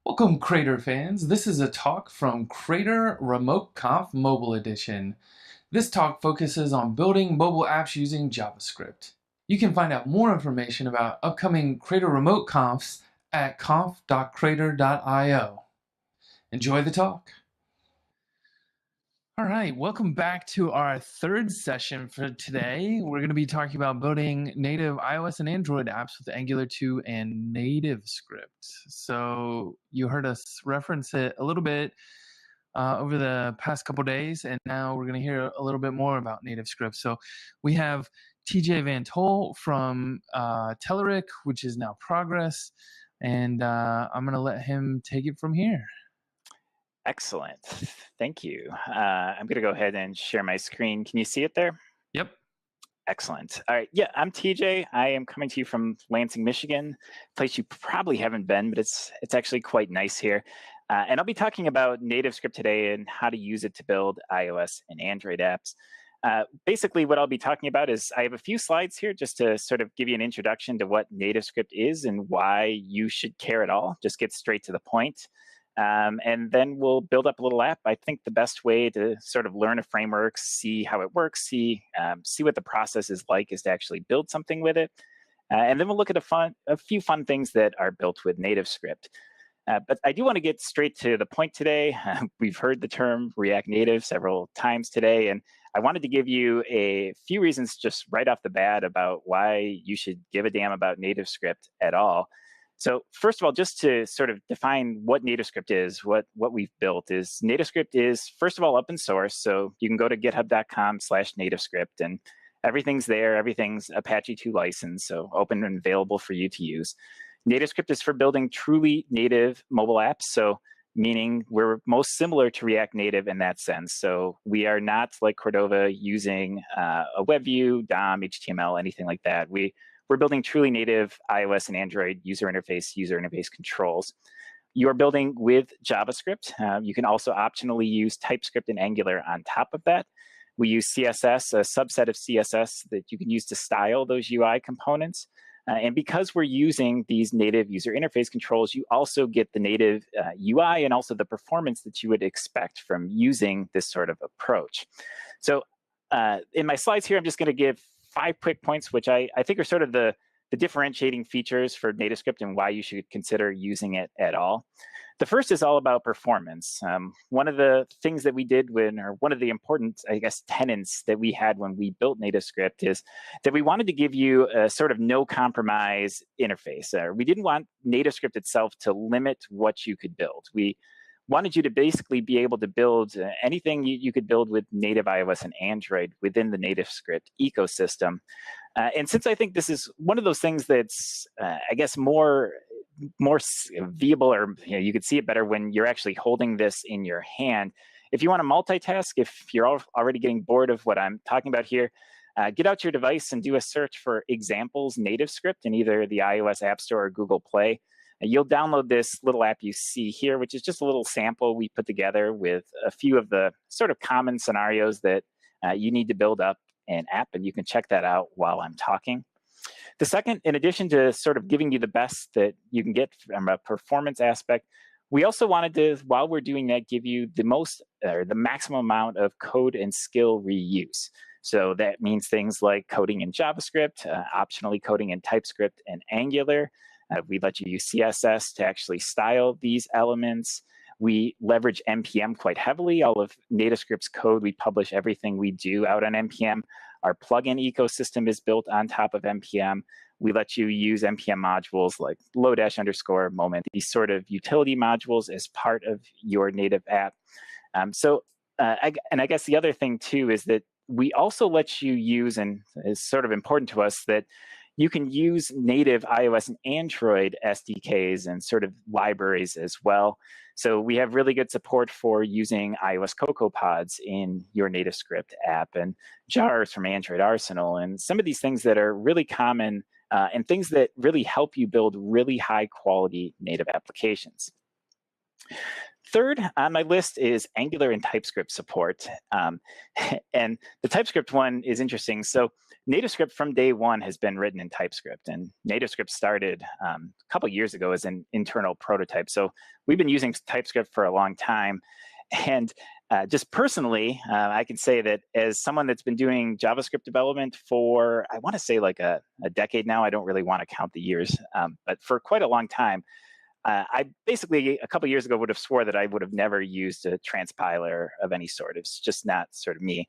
Welcome, Crater fans. This is a talk from Crater Remote Conf Mobile Edition. This talk focuses on building mobile apps using JavaScript. You can find out more information about upcoming Crater Remote Confs at conf.crater.io. Enjoy the talk. All right, welcome back to our third session for today. We're going to be talking about building native iOS and Android apps with Angular 2 and NativeScript. So you heard us reference it a little bit over the past couple days, and now we're going to hear a little bit more about NativeScript. So we have TJ Van Tol from Telerik, which is now Progress, and I'm going to let him take it from here. Excellent. Thank you. I'm going to go ahead and share my screen. Can you see it there? Yep. Excellent. All right. Yeah, I'm TJ. I am coming to you from Lansing, Michigan, a place you probably haven't been, but it's actually quite nice here. And I'll be talking about NativeScript today and how to use it to build iOS and Android apps. Basically, what I'll be talking about is I have a few slides here just to sort of give you an introduction to what NativeScript is and why you should care at all. Just get straight to the point. And then we'll build up a little app. I think the best way to sort of learn a framework, see how it works, see what the process is like is to actually build something with it. And then we'll look at a few fun things that are built with NativeScript. But I do want to get straight to the point today. We've heard the term React Native several times today, and I wanted to give you a few reasons just right off the bat about why you should give a damn about NativeScript at all. So first of all, just to sort of define what NativeScript is, what we've built is NativeScript is, first of all, open source. So you can go to github.com/NativeScript and everything's there. Everything's Apache 2 licensed, so open and available for you to use. NativeScript is for building truly native mobile apps. So meaning we're most similar to React Native in that sense. So we are not like Cordova using a web view, DOM, HTML, anything like that. We're building truly native iOS and Android user interface controls. You are building with JavaScript. You can also optionally use TypeScript and Angular on top of that. We use CSS, a subset of CSS that you can use to style those UI components. And because we're using these native user interface controls, you also get the native UI and also the performance that you would expect from using this sort of approach. So in my slides here, I'm just going to give 5 quick points, which I think are sort of the differentiating features for NativeScript and why you should consider using it at all. The first is all about performance. One of the things that we did or one of the important, I guess, tenets that we had when we built NativeScript is that we wanted to give you a sort of no compromise interface. We didn't want NativeScript itself to limit what you could build. We wanted you to basically be able to build anything you could build with native iOS and Android within the NativeScript ecosystem. And since I think this is one of those things that's, I guess, more viewable, or you could see it better when you're actually holding this in your hand. If you want to multitask, if you're already getting bored of what I'm talking about here, get out your device and do a search for examples NativeScript in either the iOS App Store or Google Play. You'll download this little app you see here, which is just a little sample we put together with a few of the sort of common scenarios that you need to build up an app, and you can check that out while I'm talking. The second, in addition to sort of giving you the best that you can get from a performance aspect, we also wanted to, while we're doing that, give you the maximum amount of code and skill reuse. So that means things like coding in JavaScript, optionally coding in TypeScript and Angular. We let you use CSS to actually style these elements. We leverage NPM quite heavily. All of NativeScript's code, we publish everything we do out on NPM. Our plugin ecosystem is built on top of NPM. We let you use NPM modules like Lodash _ moment, these sort of utility modules as part of your native app. I guess the other thing too is that we also let you use, and it's sort of important to us, that you can use native iOS and Android SDKs and sort of libraries as well. So we have really good support for using iOS Cocoa Pods in your NativeScript app, and jars from Android Arsenal, and some of these things that are really common and things that really help you build really high quality native applications. Third on my list is Angular and TypeScript support. And the TypeScript one is interesting. So NativeScript from day one has been written in TypeScript, and NativeScript started a couple years ago as an internal prototype. So we've been using TypeScript for a long time. And just personally, I can say that as someone that's been doing JavaScript development for, I want to say like a decade now, I don't really want to count the years, but for quite a long time, I basically, a couple years ago, would have swore that I would have never used a transpiler of any sort. It's just not sort of me.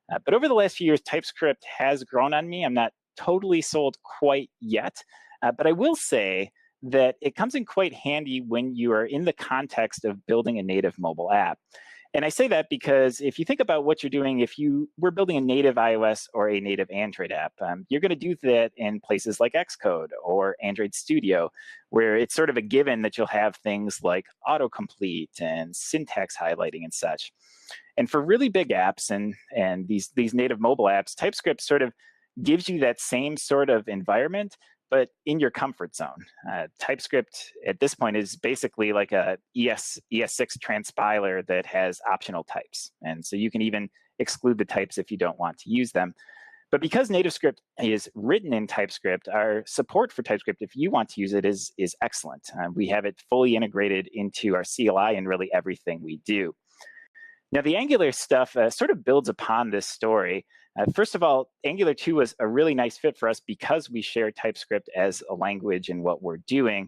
But over the last few years, TypeScript has grown on me. I'm not totally sold quite yet, but I will say that it comes in quite handy when you are in the context of building a native mobile app. And I say that because if you think about what you're doing, if you were building a native iOS or a native Android app, you're going to do that in places like Xcode or Android Studio, where it's sort of a given that you'll have things like autocomplete and syntax highlighting and such. And for really big apps and these native mobile apps, TypeScript sort of gives you that same sort of environment, but in your comfort zone. TypeScript at this point is basically like a ES6 transpiler that has optional types. And so you can even exclude the types if you don't want to use them. But because NativeScript is written in TypeScript, our support for TypeScript, if you want to use it, is excellent. We have it fully integrated into our CLI and really everything we do. Now, the Angular stuff sort of builds upon this story. First of all, Angular 2 was a really nice fit for us because we share TypeScript as a language in what we're doing.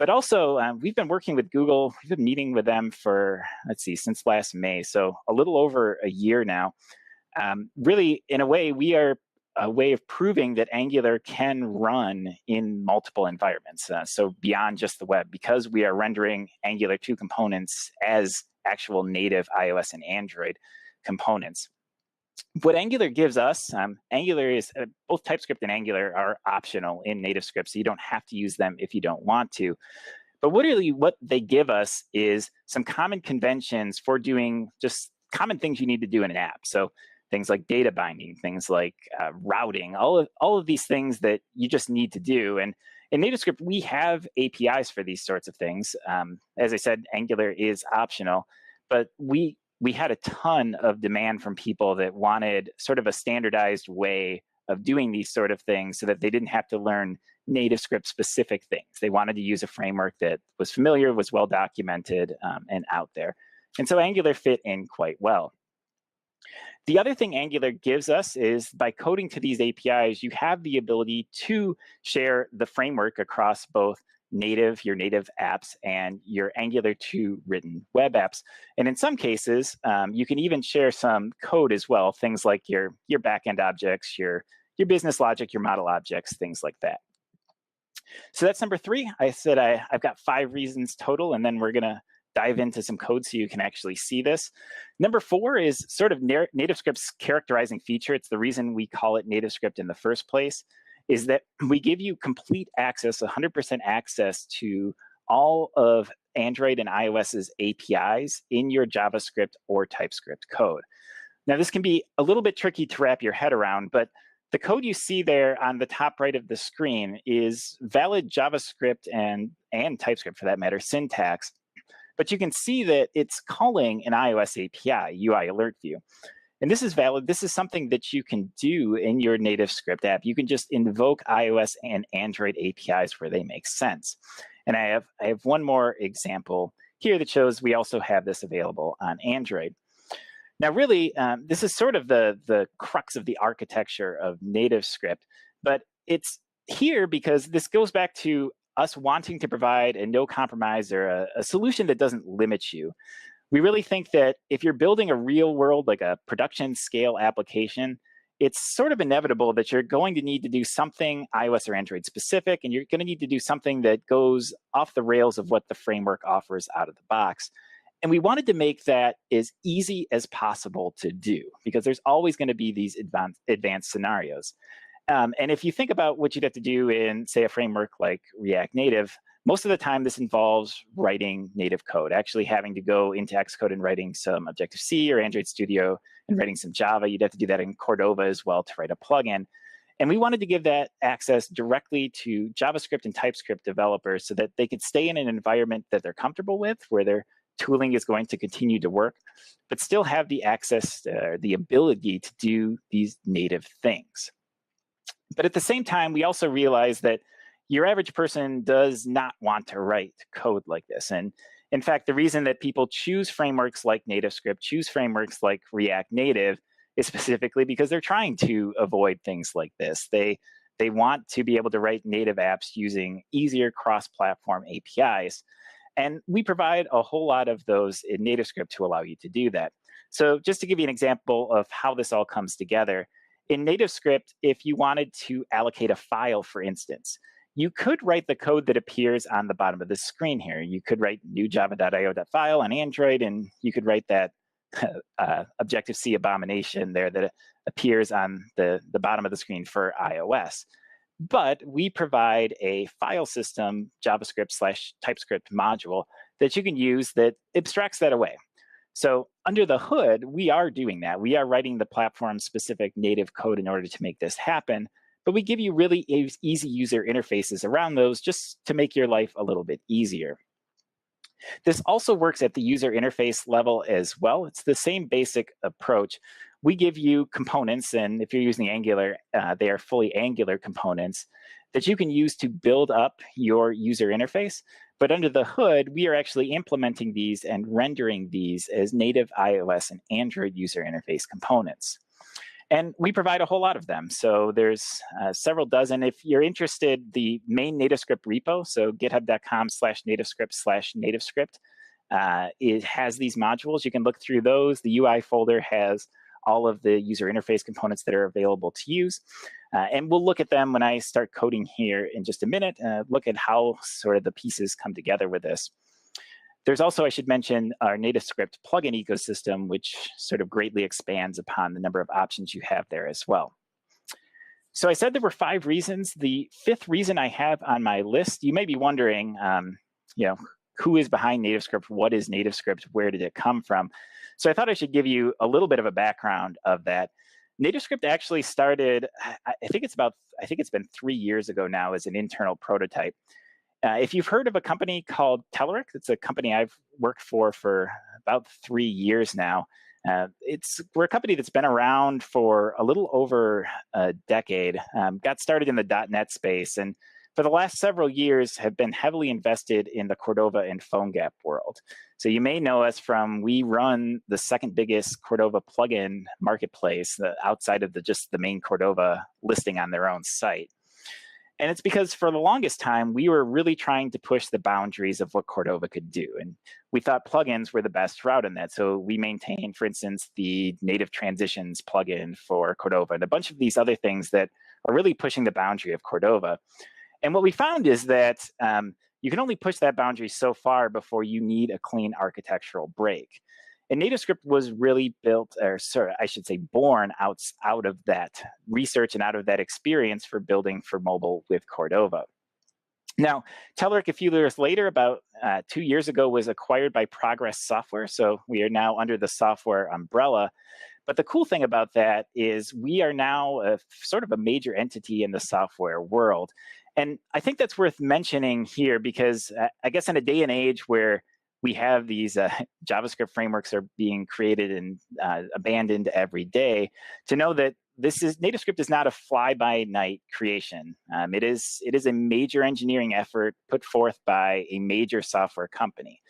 But also, we've been working with Google. We've been meeting with them for, since last May, so a little over a year now. Really, in a way, we are a way of proving that Angular can run in multiple environments. So beyond just the web, because we are rendering Angular 2 components as actual native iOS and Android components. What Angular gives us, Angular is, both TypeScript and Angular are optional in NativeScript, so you don't have to use them if you don't want to. But what they give us is some common conventions for doing just common things you need to do in an app. So things like data binding, things like routing, all of these things that you just need to do. And in NativeScript, we have APIs for these sorts of things. As I said, Angular is optional, but we had a ton of demand from people that wanted sort of a standardized way of doing these sort of things so that they didn't have to learn NativeScript specific things. They wanted to use a framework that was familiar, was well documented, and out there. And so Angular fit in quite well. The other thing Angular gives us is by coding to these APIs, you have the ability to share the framework across both your native apps and your Angular 2 written web apps. And in some cases, you can even share some code as well, things like your backend objects, your business logic, your model objects, things like that. So that's number 3. I said I've got 5 reasons total, and then we're going to dive into some code so you can actually see this. Number 4 is sort of NativeScript's characterizing feature. It's the reason we call it NativeScript in the first place, is that we give you complete access, 100% access to all of Android and iOS's APIs in your JavaScript or TypeScript code. Now, this can be a little bit tricky to wrap your head around, but the code you see there on the top right of the screen is valid JavaScript and TypeScript, for that matter, syntax. But you can see that it's calling an iOS API, UI Alert View. And this is valid. This is something that you can do in your NativeScript app. You can just invoke iOS and Android APIs where they make sense. And I have one more example here that shows we also have this available on Android. Now, really, this is sort of the crux of the architecture of NativeScript, but it's here because this goes back to us wanting to provide a no compromise or a solution that doesn't limit you. We really think that if you're building a real world, like a production scale application, it's sort of inevitable that you're going to need to do something iOS or Android specific, and you're going to need to do something that goes off the rails of what the framework offers out of the box. And we wanted to make that as easy as possible to do, because there's always going to be these advanced scenarios. And if you think about what you'd have to do in, say, a framework like React Native, most of the time this involves writing native code, actually having to go into Xcode and writing some Objective-C or Android Studio and writing some Java. You'd have to do that in Cordova as well to write a plugin. And we wanted to give that access directly to JavaScript and TypeScript developers so that they could stay in an environment that they're comfortable with, where they're tooling is going to continue to work, but still have the access, the ability to do these native things. But at the same time, we also realize that your average person does not want to write code like this. And in fact, the reason that people choose frameworks like NativeScript, choose frameworks like React Native, is specifically because they're trying to avoid things like this. They want to be able to write native apps using easier cross-platform APIs. And we provide a whole lot of those in NativeScript to allow you to do that. So just to give you an example of how this all comes together, in NativeScript, if you wanted to allocate a file, for instance, you could write the code that appears on the bottom of the screen here. You could write new java.io.file on Android, and you could write that Objective-C abomination there that appears on the bottom of the screen for iOS. But we provide a file system JavaScript/TypeScript module that you can use that abstracts that away. So under the hood, we are doing that. We are writing the platform-specific native code in order to make this happen. But we give you really easy user interfaces around those just to make your life a little bit easier. This also works at the user interface level as well. It's the same basic approach. We give you components, and if you're using Angular, they are fully Angular components that you can use to build up your user interface. But under the hood, we are actually implementing these and rendering these as native iOS and Android user interface components. And we provide a whole lot of them. So there's several dozen. If you're interested, the main NativeScript repo, so github.com/nativescript/nativescript, it has these modules. You can look through those. The UI folder has all of the user interface components that are available to use. And we'll look at them when I start coding here in just a minute, look at how sort of the pieces come together with this. There's also, I should mention, our NativeScript plugin ecosystem, which sort of greatly expands upon the number of options you have there as well. So I said there were 5 reasons. The 5th reason I have on my list, you may be wondering, who is behind NativeScript? What is NativeScript? Where did it come from? So I thought I should give you a little bit of a background of that. NativeScript actually started, I think it's been 3 years ago now as an internal prototype. If you've heard of a company called Telerik, it's a company I've worked for about 3 years now. We're a company that's been around for a little over a decade, got started in the .NET space, and for the last several years have been heavily invested in the Cordova and PhoneGap world. So you may know us from, we run the second biggest Cordova plugin marketplace outside of just the main Cordova listing on their own site. And it's because for the longest time, we were really trying to push the boundaries of what Cordova could do. And we thought plugins were the best route in that. So we maintained, for instance, the native transitions plugin for Cordova and a bunch of these other things that are really pushing the boundary of Cordova. And what we found is that you can only push that boundary so far before you need a clean architectural break. And NativeScript was really built, or sorry, I should say born out of that research and out of that experience for building for mobile with Cordova. Now, Telerik, a few years later, about 2 years ago, was acquired by Progress Software. So we are now under the software umbrella. But the cool thing about that is we are now sort of a major entity in the software world. And I think that's worth mentioning here because I guess in a day and age where we have these JavaScript frameworks are being created and abandoned every day, to know that NativeScript is not a fly-by-night creation. It is a major engineering effort put forth by a major software company.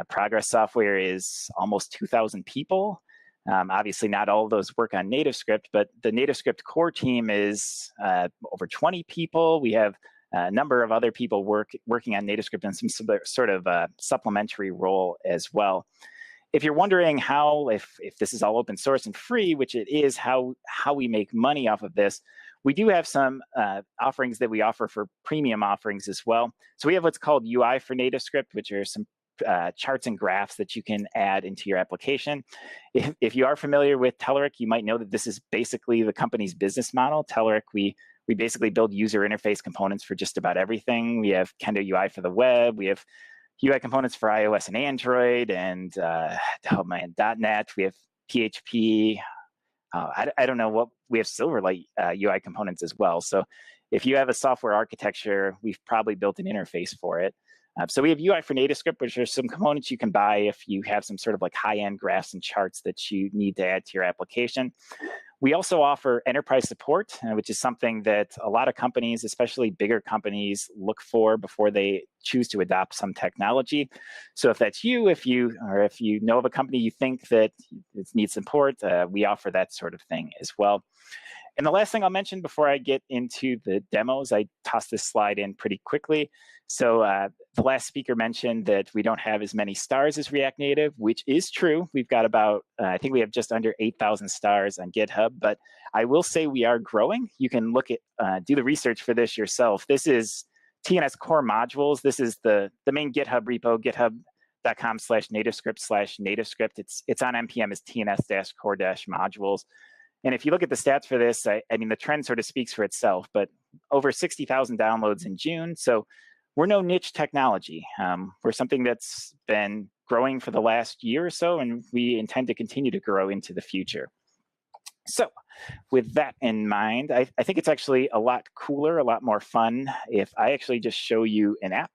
Progress Software is almost 2,000 people. Obviously, not all of those work on NativeScript, but the NativeScript core team is over 20 people. We have a number of other people working on NativeScript in some sort of supplementary role as well. If you're wondering how, if this is all open source and free, which it is, how we make money off of this, we do have some offerings that we offer for premium offerings as well. So we have what's called UI for NativeScript, which are some charts and graphs that you can add into your application. If you are familiar with Telerik, you might know that this is basically the company's business model. Telerik, we basically build user interface components for just about everything. We have Kendo UI for the web. We have UI components for iOS and Android, and .NET. We have PHP. I don't know what we have. Silverlight UI components as well. So if you have a software architecture, we've probably built an interface for it. So we have UI for NativeScript, which are some components you can buy if you have some sort of like high-end graphs and charts that you need to add to your application. We also offer enterprise support, which is something that a lot of companies, especially bigger companies, look for before they choose to adopt some technology. So if that's you, if you know of a company you think that it needs support, we offer that sort of thing as well. And the last thing I'll mention before I get into the demos, I tossed this slide in pretty quickly. So the last speaker mentioned that we don't have as many stars as React Native, which is true. We've got about, I think we have just under 8,000 stars on GitHub, but I will say we are growing. You can look at, do the research for this yourself. This is TNS core modules. This is the main GitHub repo, github.com/nativescript/nativescript. It's on NPM as TNS-core-modules. And if you look at the stats for this, I mean, the trend sort of speaks for itself, but over 60,000 downloads in June. So we're no niche technology. We're something that's been growing for the last year or so, and we intend to continue to grow into the future. So with that in mind, I think it's actually a lot cooler, a lot more fun if I actually just show you an app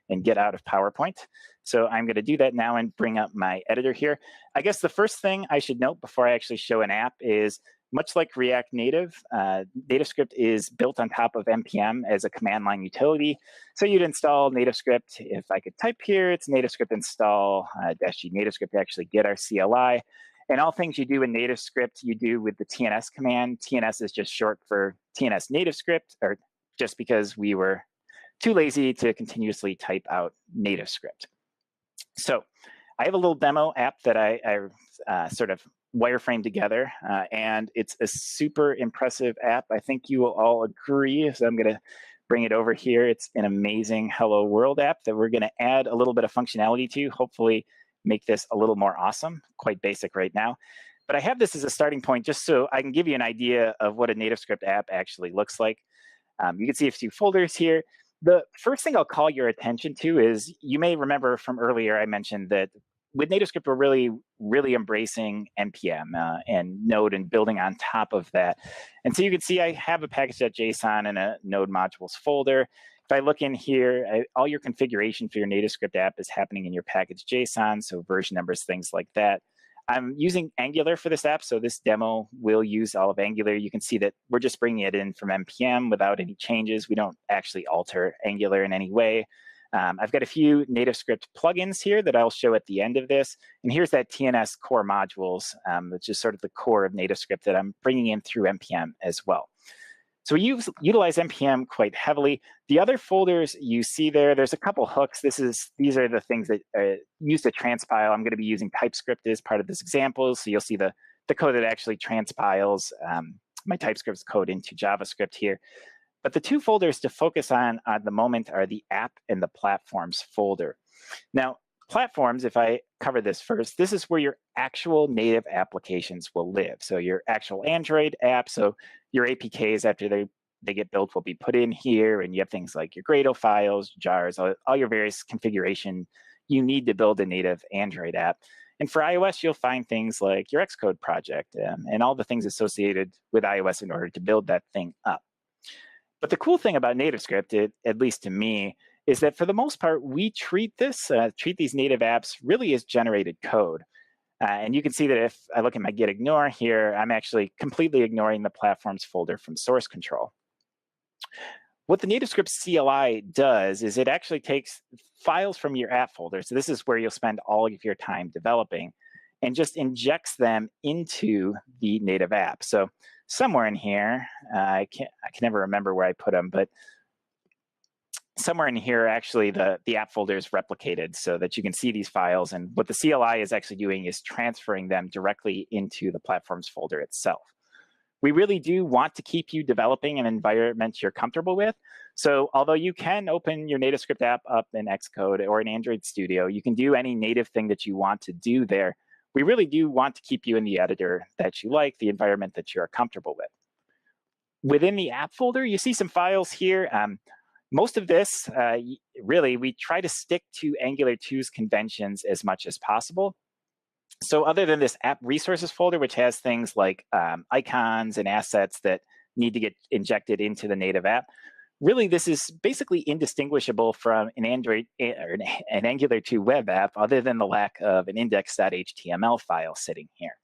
and get out of PowerPoint. So I'm going to do that now and bring up my editor here. I guess the first thing I should note before I actually show an app is, much like React Native, NativeScript is built on top of NPM as a command line utility. So you'd install NativeScript. If I could type here, it's NativeScript install -g NativeScript to actually get our CLI. And all things you do in NativeScript, you do with the TNS command. TNS is just short for TNS NativeScript, or just because we were too lazy to continuously type out NativeScript. So I have a little demo app that I sort of wireframe together, and it's a super impressive app. I think you will all agree, so I'm going to bring it over here. It's an amazing Hello World app that we're going to add a little bit of functionality to, hopefully make this a little more awesome. Quite basic right now. But I have this as a starting point just so I can give you an idea of what a NativeScript app actually looks like. You can see a few folders here. The first thing I'll call your attention to is, you may remember from earlier I mentioned that with NativeScript, we're really embracing NPM and Node and building on top of that. And so you can see I have a package.json and a Node modules folder. If I look in here, all your configuration for your NativeScript app is happening in your package.json, so version numbers, things like that. I'm using Angular for this app, so this demo will use all of Angular. You can see that we're just bringing it in from NPM without any changes. We don't actually alter Angular in any way. I've got a few NativeScript plugins here that I'll show at the end of this. And here's that TNS core modules, which is sort of the core of NativeScript that I'm bringing in through NPM as well. So we utilize NPM quite heavily. The other folders you see there's a couple hooks. These are the things that are used to transpile. I'm going to be using TypeScript as part of this example. So you'll see the code that actually transpiles my TypeScript code into JavaScript here. But the two folders to focus on at the moment are the app and the platforms folder. Now, platforms, if I cover this first, this is where your actual native applications will live. So your actual Android app, so your APKs after they get built will be put in here, and you have things like your Gradle files, jars, all your various configuration you need to build a native Android app. And for iOS, you'll find things like your Xcode project and all the things associated with iOS in order to build that thing up. But the cool thing about NativeScript, at least to me, is that for the most part, we treat these native apps really as generated code. And you can see that if I look at my git ignore here, I'm actually completely ignoring the platforms folder from source control. What the NativeScript CLI does is it actually takes files from your app folder. So this is where you'll spend all of your time developing, and just injects them into the native app. So somewhere in here, I can never remember where I put them, but somewhere in here, actually, the app folder is replicated so that you can see these files. And what the CLI is actually doing is transferring them directly into the platforms folder itself. We really do want to keep you developing an environment you're comfortable with. So although you can open your NativeScript app up in Xcode or in Android Studio, you can do any native thing that you want to do there. We really do want to keep you in the editor that you like, the environment that you're comfortable with. Within the app folder, you see some files here. Most of this, really, we try to stick to Angular 2's conventions as much as possible. So other than this app resources folder, which has things like icons and assets that need to get injected into the native app, really this is basically indistinguishable from an Android or an Angular 2 web app, other than the lack of an index.html file sitting here.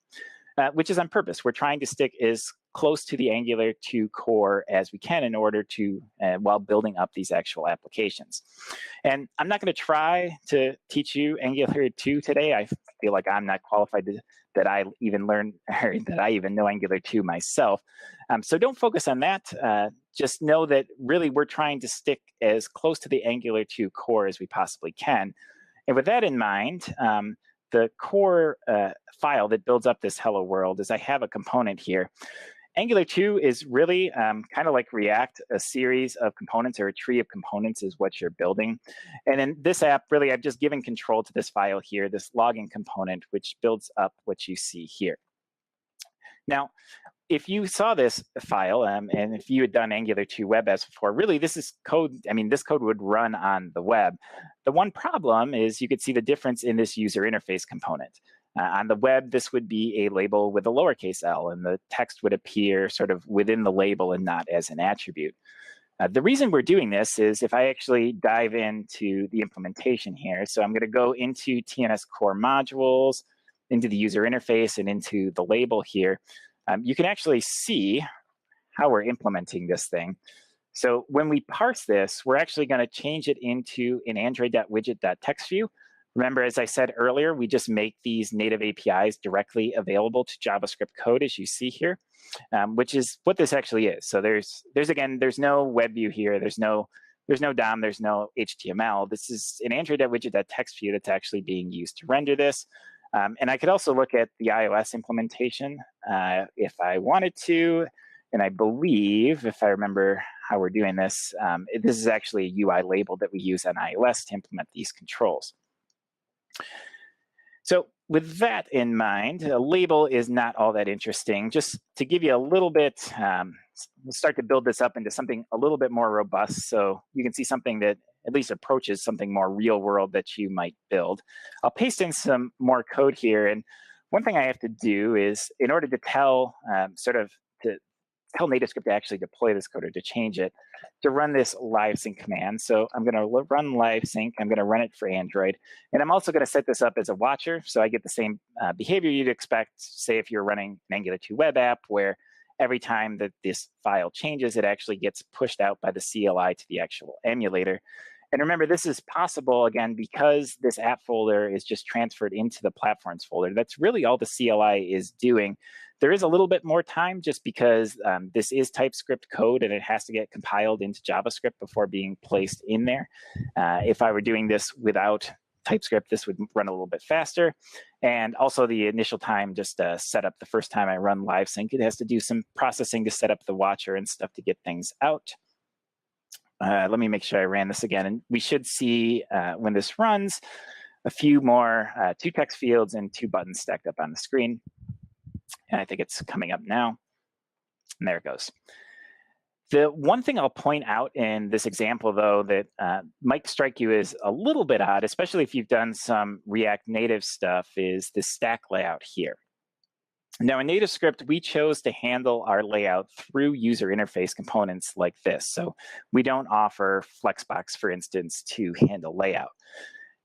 Which is on purpose. We're trying to stick as close to the Angular 2 core as we can in order to, while building up these actual applications. And I'm not going to try to teach you Angular 2 today. I feel like I'm not qualified that I even learn, or that I even know Angular 2 myself. So don't focus on that. Just know that really we're trying to stick as close to the Angular 2 core as we possibly can. And with that in mind, the core file that builds up this hello world is I have a component here. Angular 2 is really kind of like React, a series of components, or a tree of components is what you're building. And in this app, really, I've just given control to this file here, this login component, which builds up what you see here. Now, if you saw this file, and if you had done Angular 2 web apps before, really this is code, this code would run on the web. The one problem is you could see the difference in this user interface component. On the web, this would be a label with a lowercase l, and the text would appear sort of within the label and not as an attribute. The reason we're doing this is if I actually dive into the implementation here, so I'm going to go into TNS core modules, into the user interface, and into the label here. You can actually see how we're implementing this thing. So when we parse this, we're actually going to change it into an android.widget.text view. Remember, as I said earlier, we just make these native APIs directly available to JavaScript code, as you see here, which is what this actually is. So there's no web view here. There's no DOM. There's no HTML. This is an android.widget.text view that's actually being used to render this. And I could also look at the iOS implementation if I wanted to. And I believe, if I remember how we're doing this, this is actually a UI label that we use on iOS to implement these controls. So with that in mind, a label is not all that interesting. Just to give you a little bit, we'll start to build this up into something a little bit more robust, so you can see something that at least approaches something more real world that you might build. I'll paste in some more code here. And one thing I have to do is, in order to tell tell NativeScript to actually deploy this code or to change it, to run this live sync command. So I'm going to run live sync. I'm going to run it for Android. And I'm also going to set this up as a watcher. So I get the same behavior you'd expect, say, if you're running an Angular 2 web app, where every time that this file changes, it actually gets pushed out by the CLI to the actual emulator. And remember, this is possible, again, because this app folder is just transferred into the platforms folder. That's really all the CLI is doing. There is a little bit more time just because this is TypeScript code and it has to get compiled into JavaScript before being placed in there. If I were doing this without TypeScript, this would run a little bit faster. And also the initial time just set up the first time I run live sync, it has to do some processing to set up the watcher and stuff to get things out. Let me make sure I ran this again. And we should see when this runs, a few more 2 text fields and 2 buttons stacked up on the screen. And I think it's coming up now. And there it goes. The one thing I'll point out in this example, though, that might strike you as a little bit odd, especially if you've done some React Native stuff, is the stack layout here. Now, in NativeScript, we chose to handle our layout through user interface components like this. So we don't offer Flexbox, for instance, to handle layout.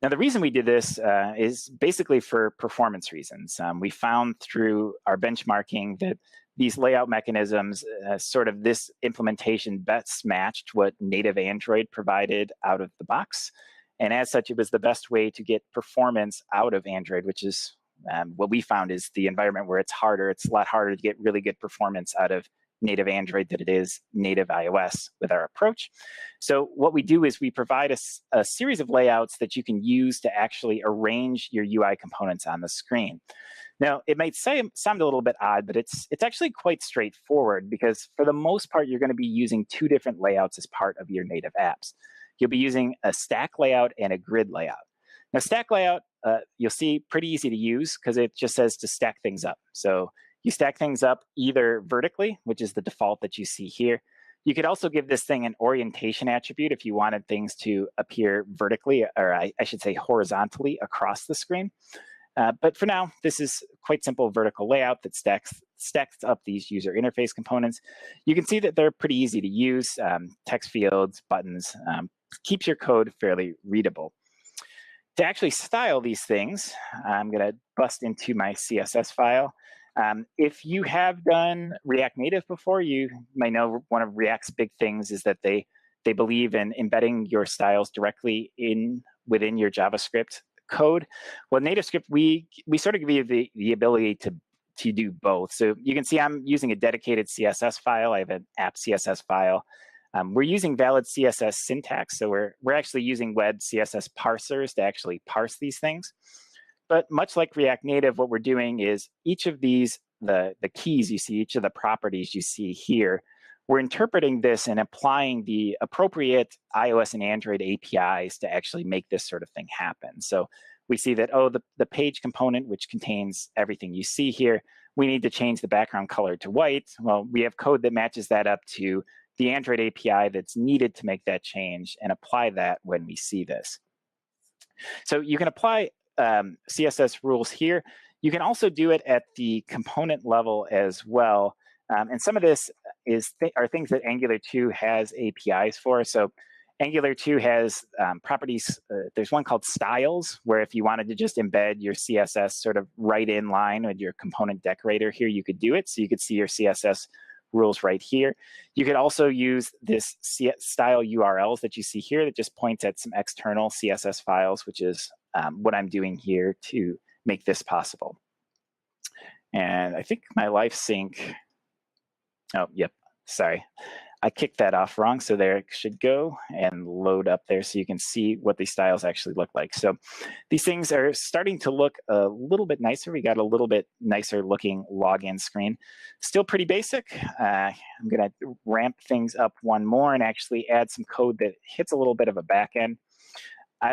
Now, the reason we did this is basically for performance reasons. We found through our benchmarking that these layout mechanisms, sort of this implementation best matched what native Android provided out of the box. And as such, it was the best way to get performance out of Android, which is what we found is the environment where it's harder. It's a lot harder to get really good performance out of native Android than it is native iOS with our approach. So what we do is we provide a series of layouts that you can use to actually arrange your UI components on the screen. Now, it might sound a little bit odd, but it's actually quite straightforward, because for the most part, you're going to be using 2 different layouts as part of your native apps. You'll be using a stack layout and a grid layout. Now, stack layout, you'll see pretty easy to use because it just says to stack things up. So you stack things up either vertically, which is the default that you see here. You could also give this thing an orientation attribute if you wanted things to appear vertically, or I should say horizontally across the screen. But for now, this is quite simple vertical layout that stacks stacks up these user interface components. You can see that they're pretty easy to use. Text fields, buttons, keeps your code fairly readable. To actually style these things, I'm going to bust into my CSS file. If you have done React Native before, you might know one of React's big things is that they believe in embedding your styles directly within your JavaScript code. Well, NativeScript, we sort of give you the ability to do both. So you can see I'm using a dedicated CSS file. I have an app CSS file. We're using valid CSS syntax, so we're actually using web CSS parsers to actually parse these things. But much like React Native, what we're doing is each of these, the keys you see, each of the properties you see here, we're interpreting this and applying the appropriate iOS and Android APIs to actually make this sort of thing happen. So we see that, oh, the page component, which contains everything you see here, we need to change the background color to white. Well, we have code that matches that up to the Android API that's needed to make that change and apply that when we see this. So you can apply CSS rules here. You can also do it at the component level as well. And some of this are things that Angular 2 has APIs for. So Angular 2 has properties. There's one called styles, where if you wanted to just embed your CSS sort of right in line with your component decorator here, you could do it. So you could see your CSS rules right here. You could also use this style URLs that you see here that just points at some external CSS files, which is what I'm doing here to make this possible. And I think my live sync, oh, yep, sorry. I kicked that off wrong, so there it should go and load up there so you can see what these styles actually look like. So these things are starting to look a little bit nicer. We got a little bit nicer looking login screen. Still pretty basic. I'm going to ramp things up one more and actually add some code that hits a little bit of a backend.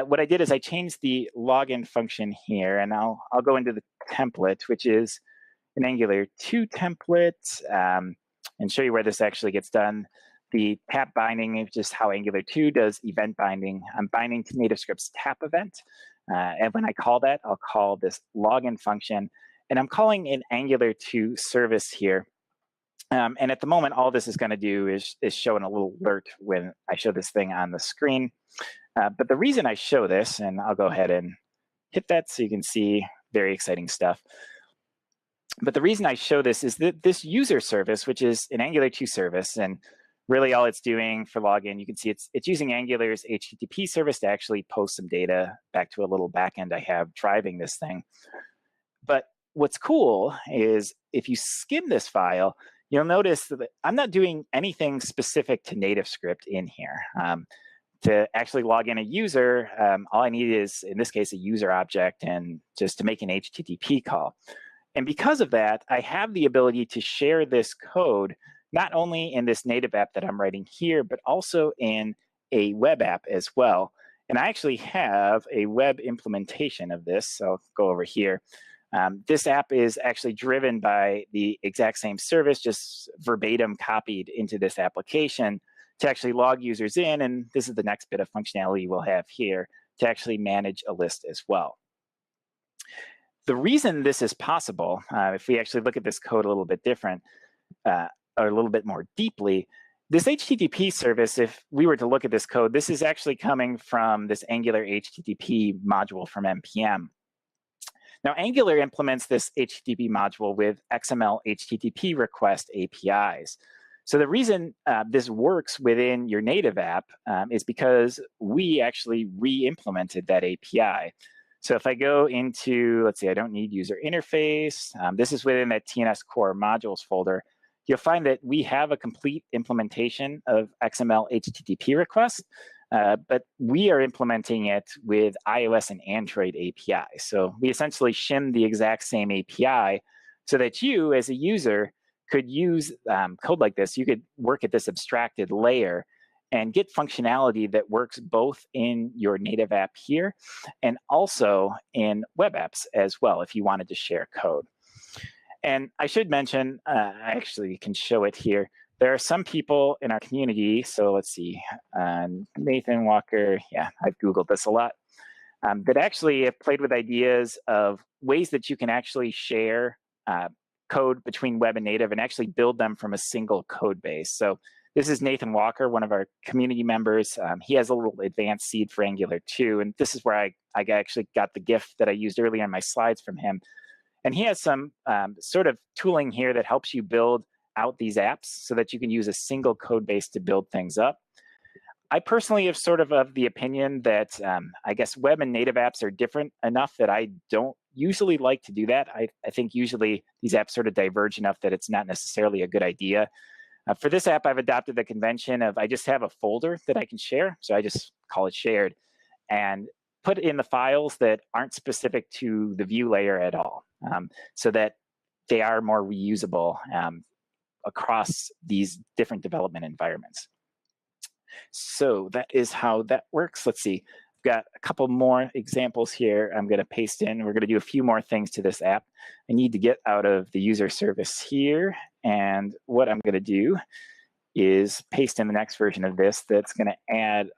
What I did is I changed the login function here, and I'll go into the template, which is an Angular 2 template, and show you where this actually gets done. The tap binding is just how Angular 2 does event binding. I'm binding to NativeScript's tap event. And when I call that, I'll call this login function. And I'm calling an Angular 2 service here. And at the moment, all this is going to do is show a little alert when I show this thing on the screen. But the reason I show this, and I'll go ahead and hit that so you can see very exciting stuff. But the reason I show this is that this user service, which is an Angular 2 service, and really all it's doing for login, you can see it's using Angular's HTTP service to actually post some data back to a little backend I have driving this thing. But what's cool is if you skim this file, you'll notice that I'm not doing anything specific to NativeScript in here. To actually log in a user, all I need is, in this case, a user object and just to make an HTTP call. And because of that, I have the ability to share this code, not only in this native app that I'm writing here, but also in a web app as well. And I actually have a web implementation of this. So I'll go over here. This app is actually driven by the exact same service, just verbatim copied into this application to actually log users in. And this is the next bit of functionality we'll have here to actually manage a list as well. The reason this is possible, if we actually look at this code a little bit different, or a little bit more deeply, this HTTP service, if we were to look at this code, this is actually coming from this Angular HTTP module from NPM. Now, Angular implements this HTTP module with XML HTTP request APIs. So the reason this works within your native app is because we actually re-implemented that API. So if I go into, let's see, I don't need user interface. This is within that TNS core modules folder. You'll find that we have a complete implementation of XML HTTP requests, but we are implementing it with iOS and Android API. So we essentially shim the exact same API so that you, as a user, could use code like this. You could work at this abstracted layer and get functionality that works both in your native app here and also in web apps as well if you wanted to share code. And I should mention, I actually can show it here. There are some people in our community, so let's see, Nathan Walker, yeah, I've Googled this a lot, that actually have played with ideas of ways that you can actually share code between web and native and actually build them from a single code base. So this is Nathan Walker, one of our community members. He has a little advanced seed for Angular 2, and this is where I actually got the GIF that I used earlier in my slides from him. And he has some sort of tooling here that helps you build out these apps so that you can use a single code base to build things up. I personally have sort of the opinion that I guess web and native apps are different enough that I don't usually like to do that. I think usually these apps sort of diverge enough that it's not necessarily a good idea. For this app, I've adopted the convention of I just have a folder that I can share. So I just call it shared and put in the files that aren't specific to the view layer at all, so that they are more reusable across these different development environments. So that is how that works. Let's see. I've got a couple more examples here I'm going to paste in. We're going to do a few more things to this app. I need to get out of the user service here. And what I'm going to do is paste in the next version of this that's going to add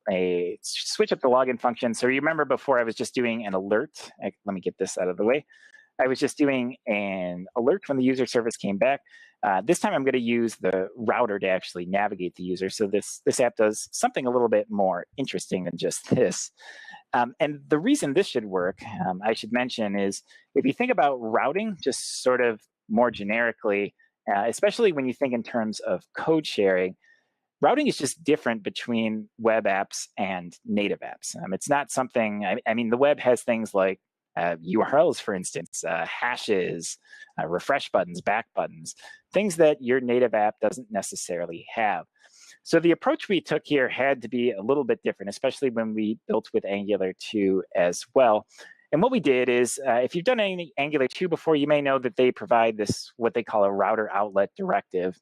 a switch up the login function. So you remember before I was just doing an alert. Let me get this out of the way. I was just doing an alert when the user service came back. This time I'm going to use the router to actually navigate the user. So this app does something a little bit more interesting than just this. And the reason this should work, I should mention, is if you think about routing just sort of more generically, especially when you think in terms of code sharing, routing is just different between web apps and native apps. It's not something, I mean, the web has things like URLs, for instance, hashes, refresh buttons, back buttons, things that your native app doesn't necessarily have. So the approach we took here had to be a little bit different, especially when we built with Angular 2 as well. And what we did is, if you've done any Angular 2 before, you may know that they provide this, what they call a router outlet directive.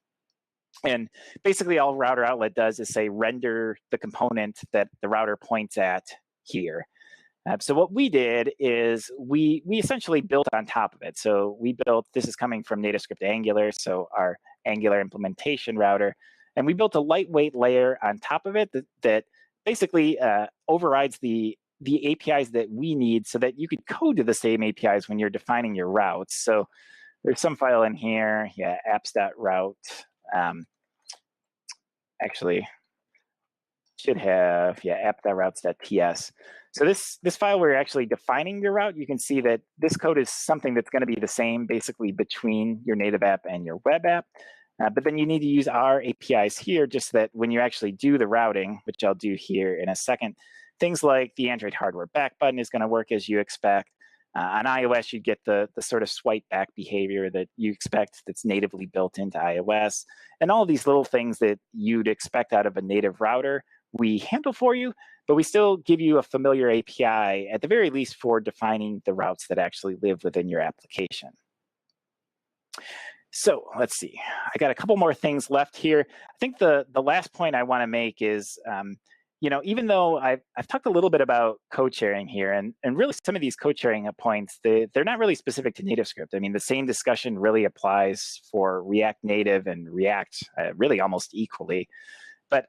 And basically all router outlet does is say render the component that the router points at here. So what we did is we essentially built on top of it. So we built, this is coming from NativeScript Angular, so our Angular implementation router. And we built a lightweight layer on top of it that basically overrides the APIs that we need so that you could code to the same APIs when you're defining your routes. So there's some file in here, apps.route. Actually, should have, app.routes.ts. So this file where you're actually defining your route, you can see that this code is something that's going to be the same basically between your native app and your web app. But then you need to use our APIs here just so that when you actually do the routing, which I'll do here in a second, things like the Android hardware back button is going to work as you expect. On iOS, you get the sort of swipe back behavior that you expect that's natively built into iOS. And all of these little things that you'd expect out of a native router, we handle for you, but we still give you a familiar API, at the very least, for defining the routes that actually live within your application. So let's see. I got a couple more things left here. I think the last point I want to make is, even though I've talked a little bit about code sharing here, and really some of these code sharing points, they're not really specific to NativeScript. I mean, the same discussion really applies for React Native and React really almost equally. But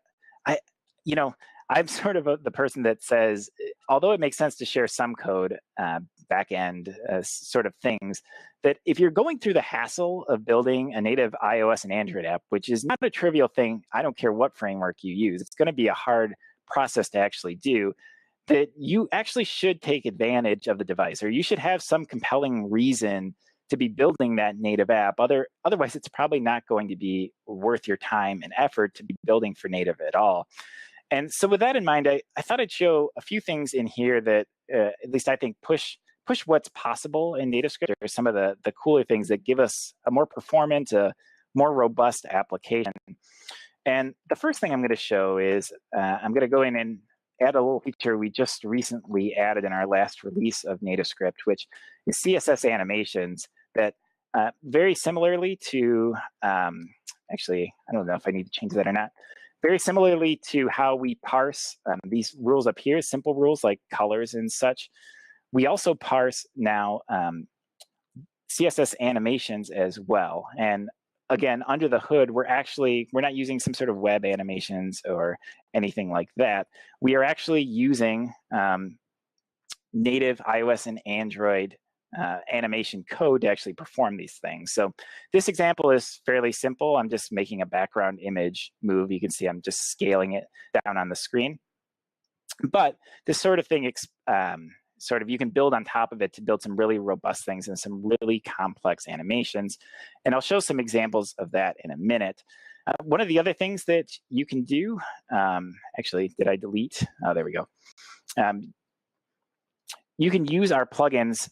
I'm sort of the person that says, although it makes sense to share some code, back-end sort of things, that if you're going through the hassle of building a native iOS and Android app, which is not a trivial thing, I don't care what framework you use, it's going to be a hard process to actually do, that you actually should take advantage of the device, or you should have some compelling reason to be building that native app. Otherwise, it's probably not going to be worth your time and effort to be building for native at all. And so with that in mind, I thought I'd show a few things in here that at least I think push what's possible in NativeScript, or some of the cooler things that give us a more performant, a more robust application. And the first thing I'm going to show is I'm going to go in and add a little feature we just recently added in our last release of NativeScript, which is CSS animations that very similarly to, actually, I don't know if I need to change that or not. Very similarly to how we parse these rules up here, simple rules like colors and such, we also parse now CSS animations as well. And again, under the hood, we're not using some sort of web animations or anything like that. We are actually using native iOS and Android animation code to actually perform these things. So this example is fairly simple. I'm just making a background image move. You can see I'm just scaling it down on the screen. But this sort of thing, you can build on top of it to build some really robust things and some really complex animations. And I'll show some examples of that in a minute. One of the other things that you can do, actually, did I delete? Oh, there we go. You can use our plugins.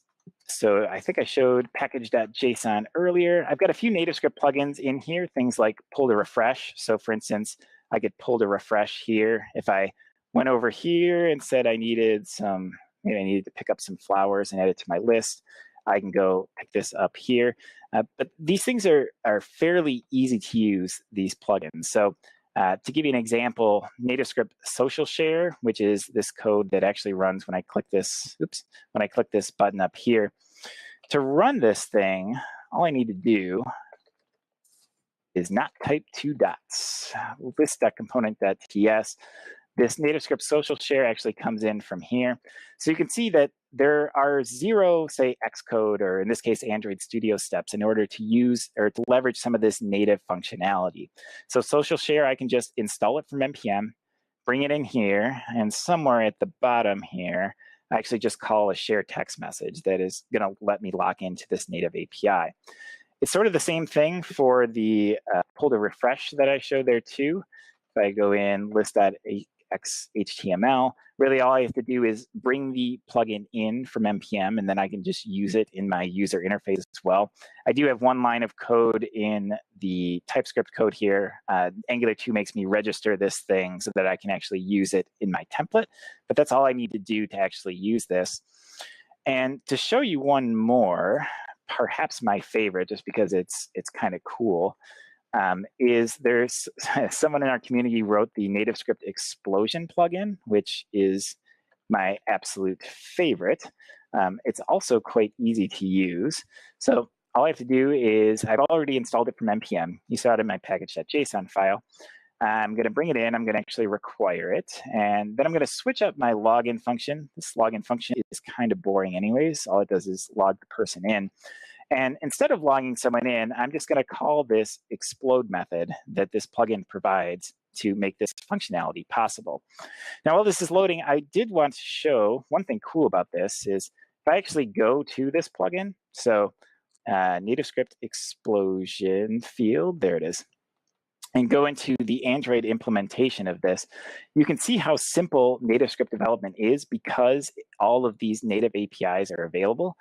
So I think I showed package.json earlier. I've got a few NativeScript plugins in here, things like pull to refresh. So for instance, I could pull to refresh here. If I went over here and said I needed maybe I needed to pick up some flowers and add it to my list, I can go pick this up here. But these things are fairly easy to use, these plugins. So to give you an example, NativeScript social share, which is this code that actually runs when I click this, when I click this button up here. To run this thing, all I need to do is not type two dots. List.component.ts. This NativeScript social share actually comes in from here. So you can see that there are 0, say, Xcode, or in this case, Android Studio steps in order to use or to leverage some of this native functionality. So social share, I can just install it from NPM, bring it in here, and somewhere at the bottom here, I actually just call a share text message that is going to let me lock into this native API. It's sort of the same thing for the pull to refresh that I showed there too. If I go in list.xhtml, really all I have to do is bring the plugin in from NPM, and then I can just use it in my user interface as well. I do have one line of code in the TypeScript code here. Angular 2 makes me register this thing so that I can actually use it in my template, but that's all I need to do to actually use this. And to show you one more, perhaps my favorite, just because it's kind of cool, is there's someone in our community wrote the NativeScript explosion plugin, which is my absolute favorite. It's also quite easy to use. So all I have to do is, I've already installed it from NPM. You saw it in my package.json file. I'm going to bring it in. I'm going to actually require it. And then I'm going to switch up my login function. This login function is kind of boring anyways. All it does is log the person in. And instead of logging someone in, I'm just going to call this explode method that this plugin provides to make this functionality possible. Now, while this is loading, I did want to show one thing cool about this is if I actually go to this plugin, so NativeScript explosion field, there it is, and go into the Android implementation of this, you can see how simple NativeScript development is because all of these native APIs are available.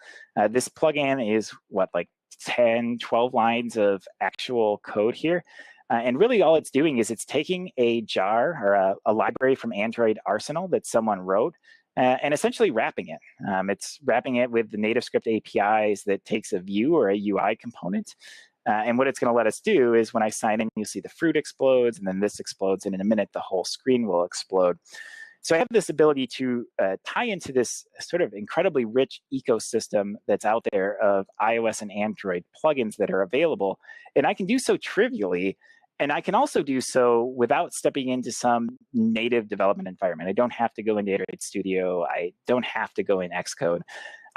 This plugin is like 10, 12 lines of actual code here. And really all it's doing is it's taking a jar or a library from Android Arsenal that someone wrote and essentially wrapping it. It's wrapping it with the NativeScript APIs that takes a view or a UI component. And what it's going to let us do is when I sign in, you'll see the fruit explodes, and then this explodes, and in a minute, the whole screen will explode. So I have this ability to tie into this sort of incredibly rich ecosystem that's out there of iOS and Android plugins that are available. And I can do so trivially, and I can also do so without stepping into some native development environment. I don't have to go into Android Studio. I don't have to go in Xcode.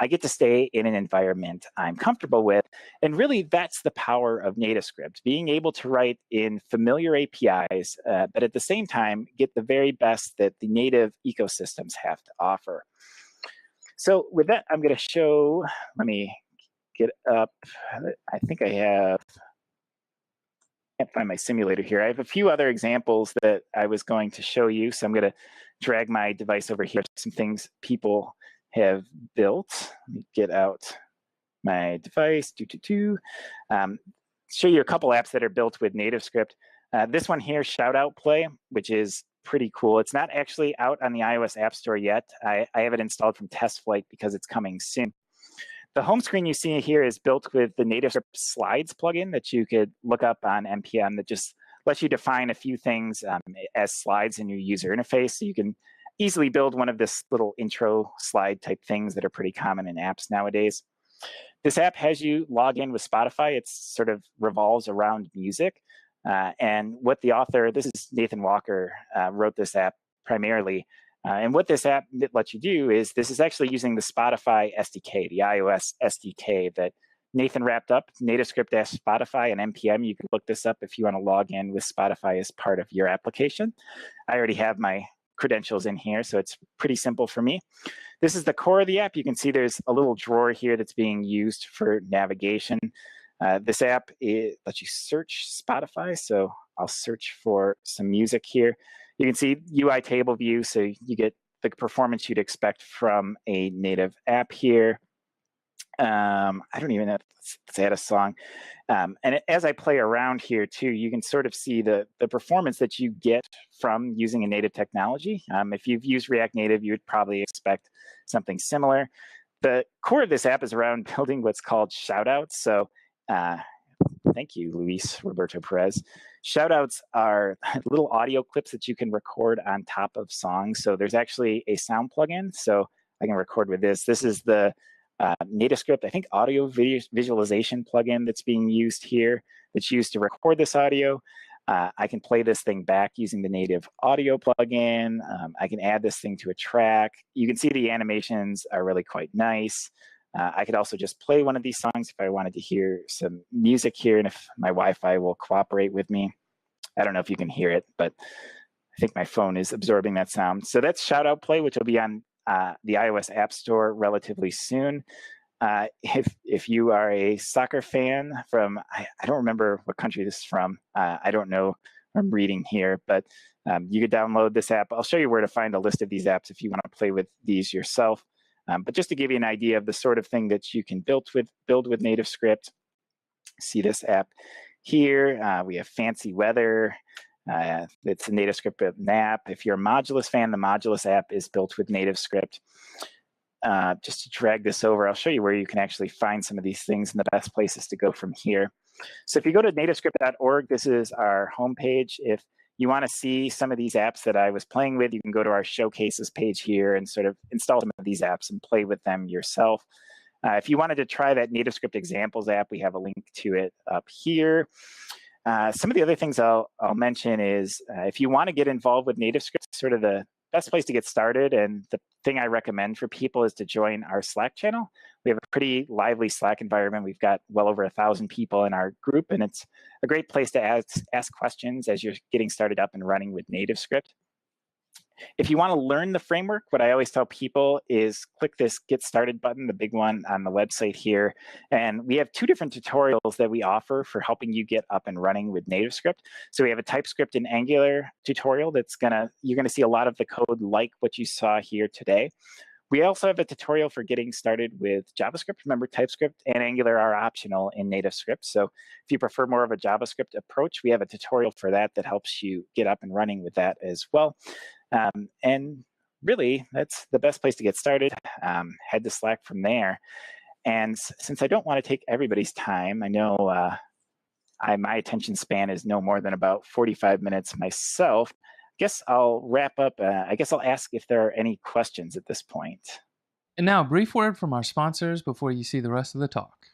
I get to stay in an environment I'm comfortable with. And really, that's the power of NativeScript, being able to write in familiar APIs, but at the same time, get the very best that the native ecosystems have to offer. So with that, I'm going to show, let me get up. I think I have, can't find my simulator here. I have a few other examples that I was going to show you. So I'm going to drag my device over here, some things people have built. Let me get out my device, show you a couple apps that are built with NativeScript. This one here, Shout Out Play, which is pretty cool. It's not actually out on the iOS App Store yet. I have it installed from Test Flight because it's coming soon. The home screen you see here is built with the NativeScript Slides plugin that you could look up on NPM that just lets you define a few things as slides in your user interface. So you can easily build one of this little intro slide type things that are pretty common in apps nowadays. This app has you log in with Spotify. It sort of revolves around music. And what the author, this is Nathan Walker, wrote this app primarily. And what this app lets you do is this is actually using the Spotify SDK, the iOS SDK that Nathan wrapped up, NativeScript Spotify and NPM. You can look this up if you want to log in with Spotify as part of your application. I already have my credentials in here, so it's pretty simple for me. This is the core of the app. You can see there's a little drawer here that's being used for navigation. This app lets you search Spotify, so I'll search for some music here. You can see UI table view, so you get the performance you'd expect from a native app here. I don't even know. Let's add a song. And as I play around here too, you can sort of see the performance that you get from using a native technology. If you've used React Native, you would probably expect something similar. The core of this app is around building what's called shoutouts. So thank you, Luis Roberto Perez. Shoutouts are little audio clips that you can record on top of songs. So there's actually a sound plugin. So I can record with this. This is the NativeScript, I think, audio visualization plugin that's being used here, that's used to record this audio. I can play this thing back using the native audio plugin. I can add this thing to a track. You can see the animations are really quite nice. I could also just play one of these songs if I wanted to hear some music here, and if my Wi-Fi will cooperate with me. I don't know if you can hear it, but I think my phone is absorbing that sound. So that's Shoutout Play, which will be on the iOS App Store relatively soon. If you are a soccer fan from, I don't remember what country this is from. I don't know. I'm reading here, but you could download this app. I'll show you where to find a list of these apps if you want to play with these yourself. But just to give you an idea of the sort of thing that you can build with NativeScript, see this app here. We have Fancy Weather. It's a NativeScript app. If you're a Modulus fan, the Modulus app is built with NativeScript. Just to drag this over, I'll show you where you can actually find some of these things and the best places to go from here. So if you go to nativescript.org, this is our homepage. If you want to see some of these apps that I was playing with, you can go to our showcases page here and sort of install some of these apps and play with them yourself. If you wanted to try that NativeScript examples app, we have a link to it up here. Some of the other things I'll mention is if you want to get involved with NativeScript, sort of the best place to get started, and the thing I recommend for people is to join our Slack channel. We have a pretty lively Slack environment. We've got well over 1,000 people in our group, and it's a great place to ask questions as you're getting started up and running with NativeScript. If you want to learn the framework, what I always tell people is click this Get Started button, the big one on the website here. And we have 2 different tutorials that we offer for helping you get up and running with NativeScript. So we have a TypeScript and Angular tutorial you're gonna see a lot of the code like what you saw here today. We also have a tutorial for getting started with JavaScript. Remember, TypeScript and Angular are optional in NativeScript. So if you prefer more of a JavaScript approach, we have a tutorial for that helps you get up and running with that as well. And really, that's the best place to get started. Head to Slack from there. And since I don't want to take everybody's time, I know my attention span is no more than about 45 minutes myself. I guess I'll wrap up. I guess I'll ask if there are any questions at this point. And now, a brief word from our sponsors before you see the rest of the talk.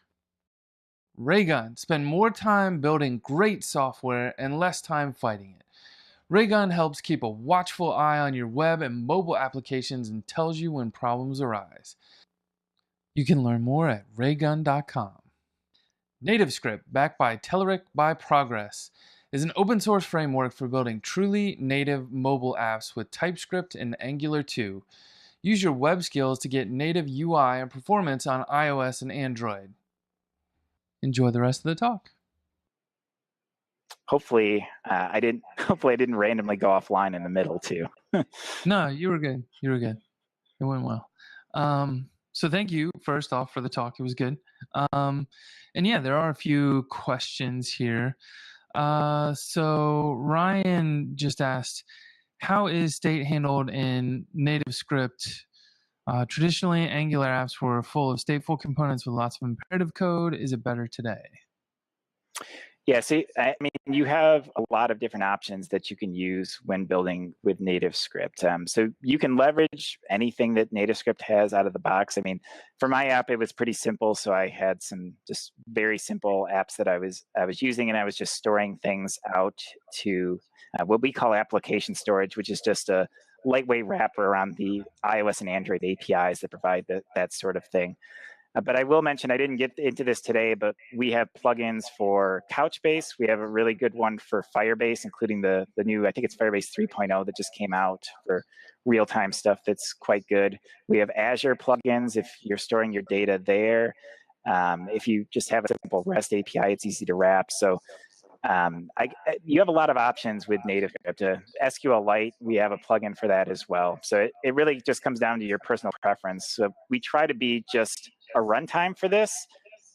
Raygun. Spend more time building great software and less time fighting it. Raygun helps keep a watchful eye on your web and mobile applications and tells you when problems arise. You can learn more at raygun.com. NativeScript, backed by Telerik by Progress, is an open source framework for building truly native mobile apps with TypeScript and Angular 2. Use your web skills to get native UI and performance on iOS and Android. Enjoy the rest of the talk. Hopefully, I didn't randomly go offline in the middle too. No, you were good. You were good. It went well. So thank you, first off, for the talk. It was good. And yeah, there are a few questions here. So Ryan just asked, how is state handled in NativeScript? Traditionally, Angular apps were full of stateful components with lots of imperative code. Is it better today? Yeah, see, I mean, you have a lot of different options that you can use when building with NativeScript. So you can leverage anything that NativeScript has out of the box. I mean, for my app, it was pretty simple. So I had some just very simple apps that I was using, and I was just storing things out to what we call application storage, which is just a lightweight wrapper around the iOS and Android APIs that provide that sort of thing. But I will mention, I didn't get into this today, but we have plugins for Couchbase. We have a really good one for Firebase, including the new, I think it's Firebase 3.0 that just came out for real-time stuff that's quite good. We have Azure plugins if you're storing your data there. If you just have a simple REST API, it's easy to wrap. So you have a lot of options with NativeScript. SQLite, we have a plugin for that as well. So it really just comes down to your personal preference. So we try to be just a runtime for this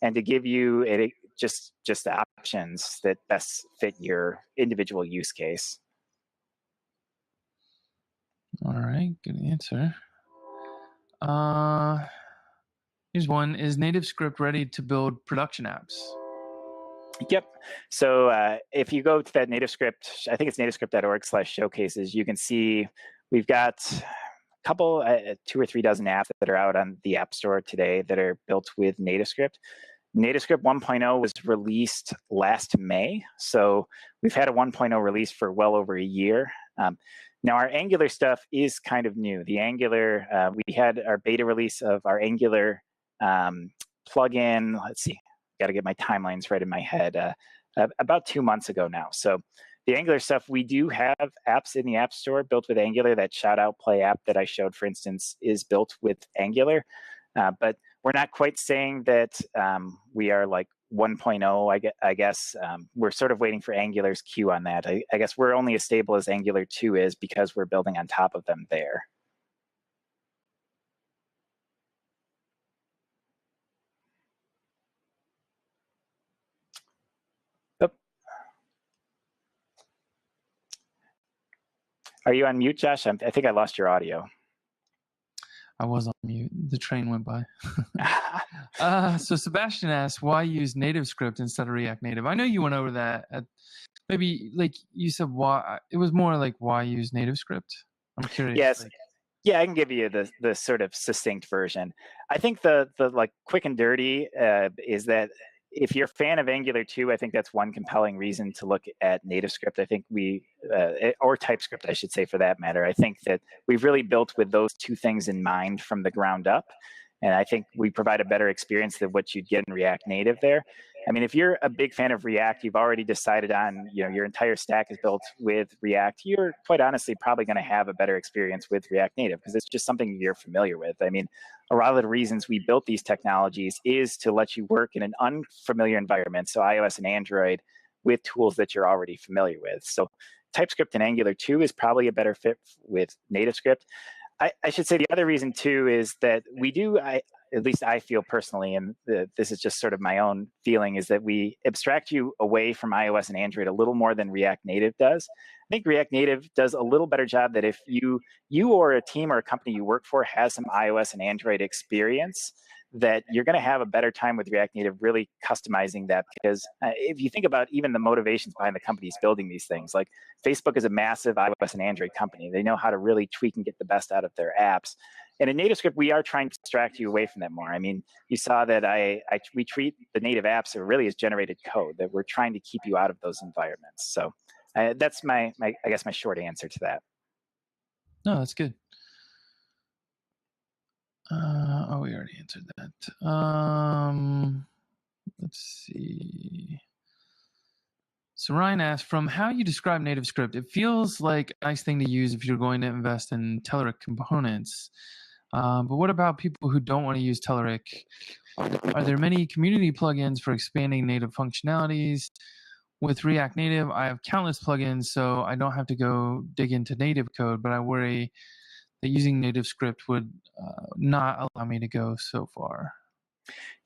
and to give you just the options that best fit your individual use case. All right, good answer. Here's one. Is NativeScript ready to build production apps? Yep. So if you go to that NativeScript, I think it's nativescript.org/showcases, you can see we've got a couple, 2 or 3 dozen apps that are out on the App Store today that are built with NativeScript. NativeScript 1.0 was released last May. So we've had a 1.0 release for well over a year. Now, our Angular stuff is kind of new. The Angular, we had our beta release of our Angular plugin. Let's see, got to get my timelines right in my head. About 2 months ago now. So the Angular stuff, we do have apps in the App Store built with Angular. That Shout Out Play app that I showed, for instance, is built with Angular. But we're not quite saying that we are like 1.0, I guess. We're sort of waiting for Angular's queue on that. I guess we're only as stable as Angular 2 is because we're building on top of them there. Are you on mute, Josh? I think I lost your audio. I was on mute. The train went by. So Sebastian asked, why use NativeScript instead of React Native? I know you went over that. Maybe like you said, why? It was more like why use NativeScript? I'm curious. Yes. Yeah, I can give you the sort of succinct version. I think the like quick and dirty is that if you're a fan of Angular 2, I think that's one compelling reason to look at NativeScript. I think or TypeScript, I should say, for that matter. I think that we've really built with those two things in mind from the ground up. And I think we provide a better experience than what you'd get in React Native there. I mean, if you're a big fan of React, you've already decided on, your entire stack is built with React, you're quite honestly probably going to have a better experience with React Native because it's just something you're familiar with. I mean, a lot of the reasons we built these technologies is to let you work in an unfamiliar environment, so iOS and Android, with tools that you're already familiar with. So TypeScript and Angular 2 is probably a better fit with NativeScript. I should say the other reason too is that we do, at least I feel personally, and this is just sort of my own feeling, is that we abstract you away from iOS and Android a little more than React Native does. I think React Native does a little better job that if you or a team or a company you work for has some iOS and Android experience, that you're going to have a better time with React Native really customizing that. Because if you think about even the motivations behind the companies building these things, like Facebook is a massive iOS and Android company. They know how to really tweak and get the best out of their apps. And in NativeScript, we are trying to distract you away from that more. I mean, you saw that we treat the native apps really as generated code, that we're trying to keep you out of those environments. So that's I guess my short answer to that. No, that's good. We already answered that. Let's see. So Ryan asked, from how you describe NativeScript, it feels like a nice thing to use if you're going to invest in Telerik components. But what about people who don't want to use Telerik? Are there many community plugins for expanding native functionalities? With React Native, I have countless plugins, so I don't have to go dig into native code, but I worry that using NativeScript would not allow me to go so far.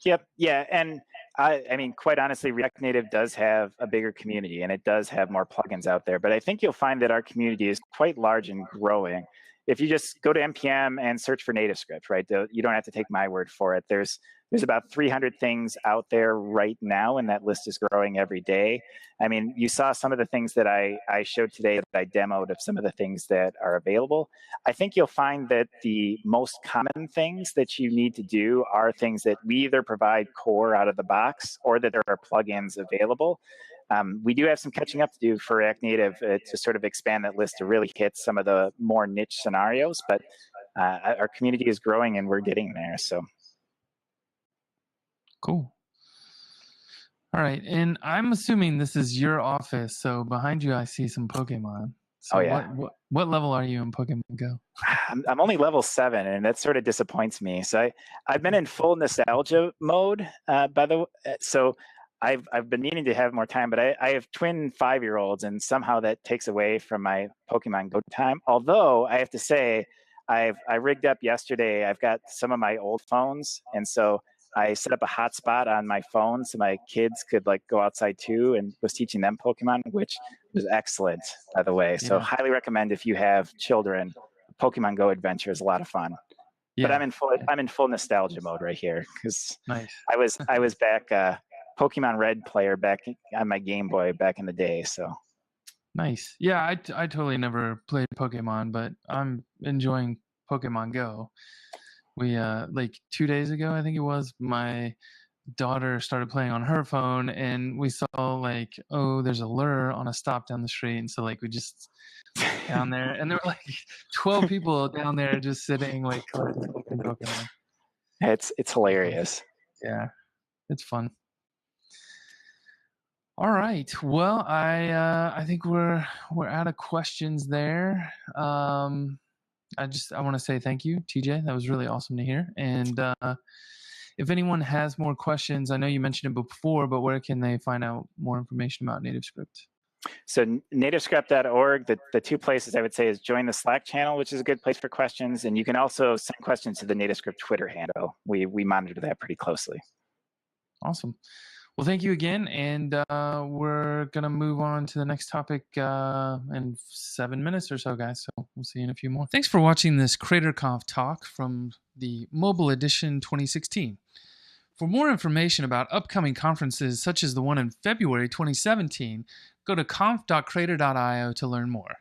Yep. Yeah. And I mean, quite honestly, React Native does have a bigger community and it does have more plugins out there. But I think you'll find that our community is quite large and growing. If you just go to NPM and search for NativeScript, right? You don't have to take my word for it. There's about 300 things out there right now, and that list is growing every day. I mean, you saw some of the things that I showed today that I demoed of some of the things that are available. I think you'll find that the most common things that you need to do are things that we either provide core out of the box or that there are plugins available. We do have some catching up to do for React Native to sort of expand that list to really hit some of the more niche scenarios, but our community is growing and we're getting there. So cool. All right, and I'm assuming this is your office, so behind you I see some Pokemon. So what level are you in Pokemon Go? I'm only level 7, and that sort of disappoints me. So I've been in full nostalgia mode, by the way. So I've been meaning to have more time, but I have twin 5-year-olds, and somehow that takes away from my Pokemon Go time. Although I have to say, I rigged up yesterday. I've got some of my old phones, and so I set up a hotspot on my phone so my kids could like go outside too, and was teaching them Pokemon, which was excellent, by the way. So highly recommend if you have children. Pokemon Go adventure is a lot of fun. Yeah. But I'm in full nostalgia mode right here because I was back Pokemon Red player back on my Game Boy back in the day. So nice. Yeah, I totally never played Pokemon, but I'm enjoying Pokemon Go. We like 2 days ago, I think it was, my daughter started playing on her phone, and we saw like, oh, there's a lure on a stop down the street, and so like we just down there, and there were like 12 people down there just sitting like collecting Pokemon. It's hilarious. Yeah, it's fun. All right. Well, I think we're out of questions there. I want to say thank you, TJ. That was really awesome to hear. And if anyone has more questions, I know you mentioned it before, but where can they find out more information about NativeScript? So nativescript.org, the 2 places I would say is join the Slack channel, which is a good place for questions. And you can also send questions to the NativeScript Twitter handle. We monitor that pretty closely. Awesome. Well, thank you again, and we're going to move on to the next topic in 7 minutes or so, guys. So we'll see you in a few more. Thanks for watching this CreatorConf talk from the Mobile Edition 2016. For more information about upcoming conferences such as the one in February 2017, go to conf.crator.io to learn more.